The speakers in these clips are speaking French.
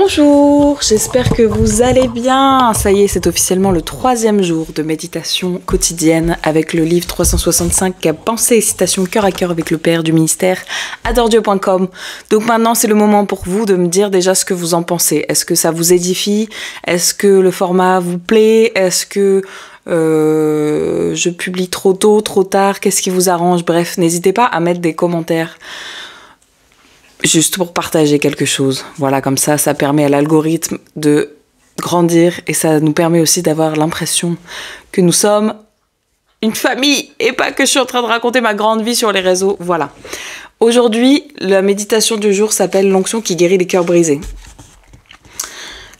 Bonjour, j'espère que vous allez bien. Ça y est, c'est officiellement le 3e jour de méditation quotidienne avec le livre 365 Pensée et citation cœur à cœur avec le Père du ministère adoredieu.com. Donc maintenant, c'est le moment pour vous de me dire déjà ce que vous en pensez. Est-ce que ça vous édifie? Est-ce que le format vous plaît? Est-ce que je publie trop tôt, trop tard? Qu'est-ce qui vous arrange? Bref, n'hésitez pas à mettre des commentaires. Juste pour partager quelque chose. Voilà, comme ça permet à l'algorithme de grandir et ça nous permet aussi d'avoir l'impression que nous sommes une famille et pas que je suis en train de raconter ma grande vie sur les réseaux. Voilà. Aujourd'hui, la méditation du jour s'appelle l'onction qui guérit les cœurs brisés.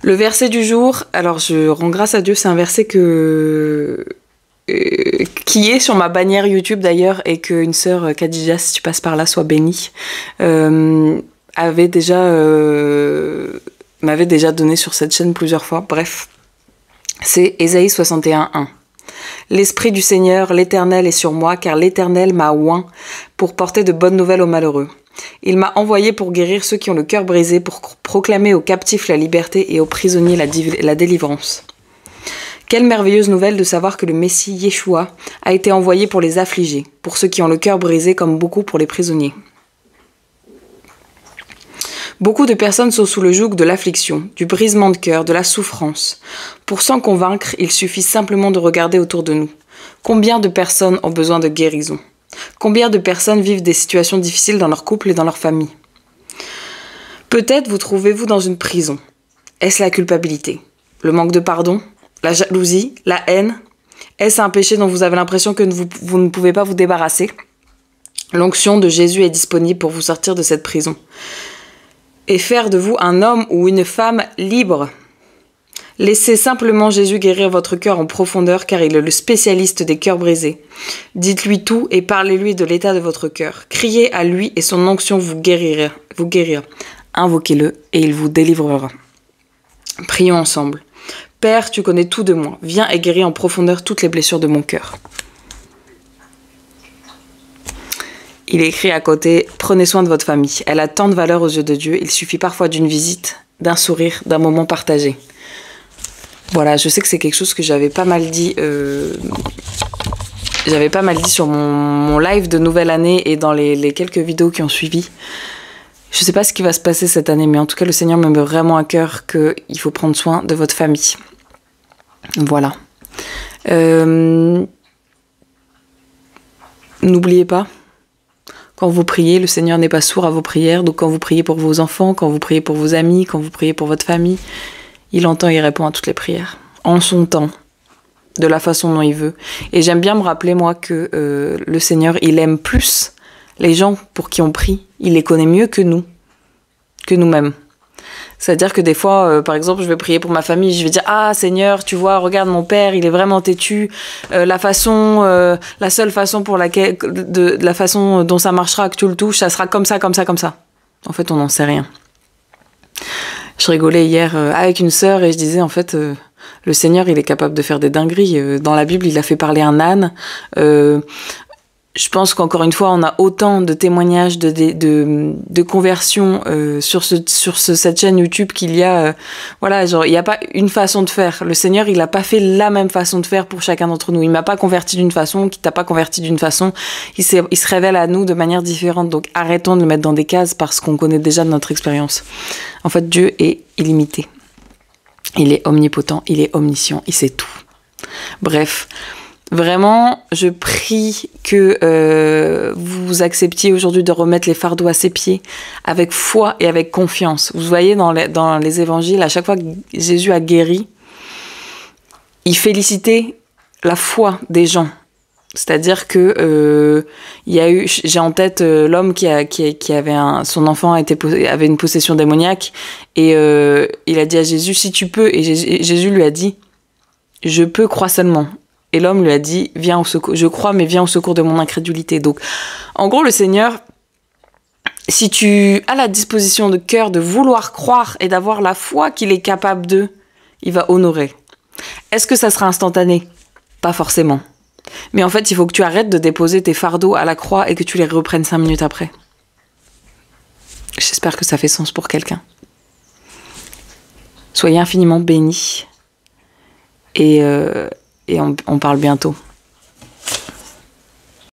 Le verset du jour, alors je rends grâce à Dieu, c'est un verset qui est sur ma bannière YouTube d'ailleurs, et qu'une sœur, Khadija, si tu passes par là, sois bénie, m'avait déjà donné sur cette chaîne plusieurs fois. Bref, c'est Ésaïe 61:1. L'Esprit du Seigneur, l'Éternel est sur moi, car l'Éternel m'a oint pour porter de bonnes nouvelles aux malheureux. Il m'a envoyé pour guérir ceux qui ont le cœur brisé, pour proclamer aux captifs la liberté et aux prisonniers la délivrance. Quelle merveilleuse nouvelle de savoir que le Messie Yeshua a été envoyé pour les affligés, pour ceux qui ont le cœur brisé comme beaucoup pour les prisonniers. Beaucoup de personnes sont sous le joug de l'affliction, du brisement de cœur, de la souffrance. Pour s'en convaincre, il suffit simplement de regarder autour de nous. Combien de personnes ont besoin de guérison? Combien de personnes vivent des situations difficiles dans leur couple et dans leur famille? Peut-être vous trouvez-vous dans une prison. Est-ce la culpabilité? Le manque de pardon? La jalousie, la haine? Est-ce un péché dont vous avez l'impression que vous ne pouvez pas vous débarrasser? L'onction de Jésus est disponible pour vous sortir de cette prison et faire de vous un homme ou une femme libre. Laissez simplement Jésus guérir votre cœur en profondeur, car il est le spécialiste des cœurs brisés. Dites-lui tout et parlez-lui de l'état de votre cœur. Criez à lui et son onction vous guérira. Invoquez-le et il vous délivrera. Prions ensemble. Père, tu connais tout de moi. Viens et guéris en profondeur toutes les blessures de mon cœur. Il est écrit à côté, prenez soin de votre famille. Elle a tant de valeur aux yeux de Dieu. Il suffit parfois d'une visite, d'un sourire, d'un moment partagé. Voilà, je sais que c'est quelque chose que j'avais pas mal dit. Sur mon live de nouvelle année et dans les quelques vidéos qui ont suivi. Je sais pas ce qui va se passer cette année, mais en tout cas, le Seigneur me met vraiment à cœur qu'il faut prendre soin de votre famille. Voilà. N'oubliez pas, quand vous priez, le Seigneur n'est pas sourd à vos prières. Donc quand vous priez pour vos enfants, quand vous priez pour vos amis, quand vous priez pour votre famille, il entend et il répond à toutes les prières. En son temps, de la façon dont il veut. Et j'aime bien me rappeler, moi, que le Seigneur, il aime plus les gens pour qui on prie. Il les connaît mieux que nous-mêmes. C'est-à-dire que des fois, par exemple, je vais prier pour ma famille, je vais dire « Ah, Seigneur, tu vois, regarde mon père, il est vraiment têtu. La seule façon pour laquelle, la façon dont ça marchera, que tu le touches, ça sera comme ça, comme ça, comme ça. » En fait, on n'en sait rien. Je rigolais hier avec une sœur et je disais, en fait, le Seigneur, il est capable de faire des dingueries. Dans la Bible, il a fait parler un âne. Je pense qu'encore une fois, on a autant de témoignages de conversion sur cette chaîne YouTube qu'il y a. Voilà, genre, il n'y a pas une façon de faire. Le Seigneur, il n'a pas fait la même façon de faire pour chacun d'entre nous. Il m'a pas converti d'une façon, qui t'a pas converti d'une façon. Il se révèle à nous de manière différente. Donc arrêtons de le mettre dans des cases parce qu'on connaît déjà de notre expérience. En fait, Dieu est illimité. Il est omnipotent, il est omniscient, il sait tout. Bref. Vraiment, je prie que vous acceptiez aujourd'hui de remettre les fardeaux à ses pieds avec foi et avec confiance. Vous voyez dans les évangiles, à chaque fois que Jésus a guéri, il félicitait la foi des gens. C'est-à-dire que j'ai en tête l'homme qui avait son enfant avait une possession démoniaque et il a dit à Jésus, si tu peux, et Jésus lui a dit, je peux, crois seulement. Et l'homme lui a dit, viens au secours, je crois, mais viens au secours de mon incrédulité. Donc, en gros, le Seigneur, si tu as la disposition de cœur de vouloir croire et d'avoir la foi qu'il est capable de, il va honorer. Est-ce que ça sera instantané? Pas forcément. Mais en fait, il faut que tu arrêtes de déposer tes fardeaux à la croix et que tu les reprennes 5 minutes après. J'espère que ça fait sens pour quelqu'un. Soyez infiniment bénis. Et on parle bientôt.